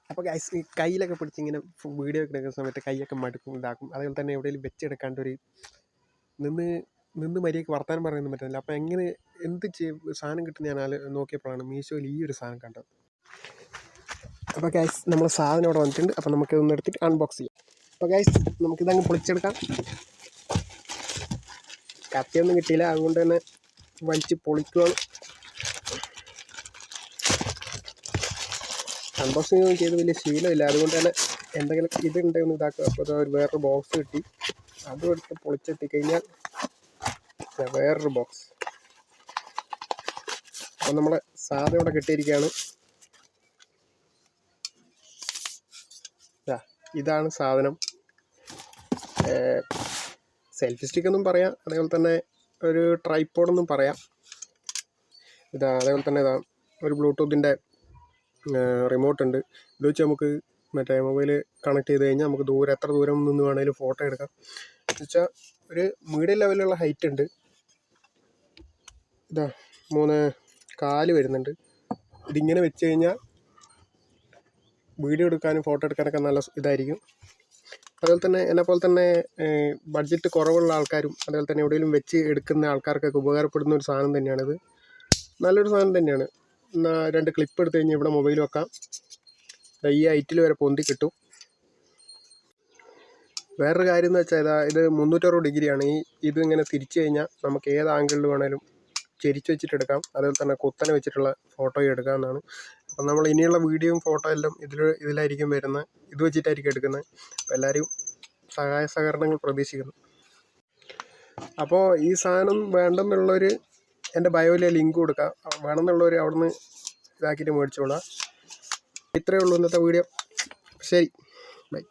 അപ്പോൾ ഗൈസ് ഈ കയ്യിലൊക്കെ പിടിച്ച് ഇങ്ങനെ വീഡിയോ ഒക്കെ എടുക്കുന്ന സമയത്ത് കൈയൊക്കെ മടുക്കും ഇതാക്കും. അതുപോലെ തന്നെ എവിടെയെങ്കിലും വെച്ചെടുക്കാണ്ട് ഒരു നിന്ന് മര്യാദയ്ക്ക് വർത്താനം പറയാനൊന്നും പറ്റുന്നില്ല. അപ്പോൾ എങ്ങനെ എന്ത് സാധനം കിട്ടുന്ന ഞാൻ നോക്കിയപ്പോഴാണ് മീഷോയിൽ ഈ ഒരു സാധനം കണ്ടത്. അപ്പോൾ ഗൈസ് നമ്മൾ സാധനം ഇവിടെ വന്നിട്ടുണ്ട്. അപ്പോൾ നമുക്കിതൊന്ന് എടുത്തിട്ട് അൺബോക്സ് ചെയ്യാം. അപ്പോൾ ഗൈസ് നമുക്കിതങ്ങ് പൊളിച്ചെടുക്കാം. കത്തിയൊന്നും കിട്ടിയില്ല, അതുകൊണ്ട് തന്നെ വലിച്ച് പൊളിക്കുകയാണ്. അൺബോക്സിംഗ് ഒന്നും ചെയ്ത് വലിയ ശീലമില്ല, അതുകൊണ്ട് തന്നെ എന്തെങ്കിലും ഇതുണ്ടെന്ന് ഇതാക്കുക. അപ്പോൾ വേറൊരു ബോക്സ് കിട്ടി, അതും എടുത്ത് പൊളിച്ചെത്തിക്കഴിഞ്ഞാൽ വേറൊരു ബോക്സ്. അപ്പോൾ നമ്മളെ സാധനം ഇവിടെ കിട്ടിയിരിക്കുകയാണ്. ഇതാണ് സാധനം. സെൽഫി സ്റ്റിക്കെന്നും പറയാം, അതേപോലെ തന്നെ ഒരു ട്രൈപോഡെന്നും പറയാം. അതേപോലെ തന്നെ ഒരു ബ്ലൂടൂത്തിൻ്റെ റിമോട്ട് ഉണ്ട്. ഇത് വെച്ച് നമുക്ക് മറ്റേ മൊബൈൽ കണക്ട് ചെയ്ത് കഴിഞ്ഞാൽ നമുക്ക് എത്ര ദൂരം നിന്ന് വേണമെങ്കിലും ഫോട്ടോ എടുക്കാം. എന്ന് വെച്ചാൽ ഒരു മീഡിയം ലെവലിലുള്ള ഹൈറ്റ് ഉണ്ട്. 3 കാല് വരുന്നുണ്ട്. ഇതിങ്ങനെ വെച്ച് കഴിഞ്ഞാൽ വീഡിയോ എടുക്കാനും ഫോട്ടോ എടുക്കാനൊക്കെ നല്ല ഇതായിരിക്കും. അതുപോലെ തന്നെ എന്നെപ്പോലെ തന്നെ ബഡ്ജറ്റ് കുറവുള്ള ആൾക്കാരും അതുപോലെ തന്നെ എവിടെയെങ്കിലും വെച്ച് എടുക്കുന്ന ആൾക്കാർക്കൊക്കെ ഉപകാരപ്പെടുന്ന ഒരു സാധനം തന്നെയാണിത്. നല്ലൊരു സാധനം തന്നെയാണ്. 2 ക്ലിപ്പ് എടുത്ത് കഴിഞ്ഞാൽ ഇവിടെ മൊബൈൽ വെക്കാം. ഈ ഹൈറ്റിൽ വരെ പൊന്തി കിട്ടും. വേറൊരു കാര്യം എന്ന് വെച്ചാൽ ഇത് 360 ഡിഗ്രിയാണ്. ഇതിങ്ങനെ തിരിച്ചു കഴിഞ്ഞാൽ നമുക്ക് ഏത് ആംഗിളിൽ വേണേലും ചെരിച്ച് വെച്ചിട്ട് എടുക്കാം. അതുപോലെ തന്നെ കുത്തനെ വെച്ചിട്ടുള്ള ഫോട്ടോയും എടുക്കാവുന്നതാണ്. അപ്പം നമ്മൾ ഇനിയുള്ള വീഡിയോയും ഫോട്ടോ എല്ലാം ഇതിലായിരിക്കും വരുന്നത്. ഇത് വെച്ചിട്ടായിരിക്കും എടുക്കുന്നത്. അപ്പോൾ എല്ലാവരും സഹായ സഹകരണങ്ങൾ പ്രതീക്ഷിക്കുന്നു. അപ്പോൾ ഈ സാധനം വേണ്ടെന്നുള്ളവർ എൻ്റെ ബയോയിലെ ലിങ്ക് കൊടുക്കാം. വേണമെന്നുള്ളവർ അവിടുന്ന് ഇതാക്കിയിട്ട് മേടിച്ചോളാം. ഇത്രയേ ഉള്ളൂ ഇന്നത്തെ വീഡിയോ. ശരി, ബൈ.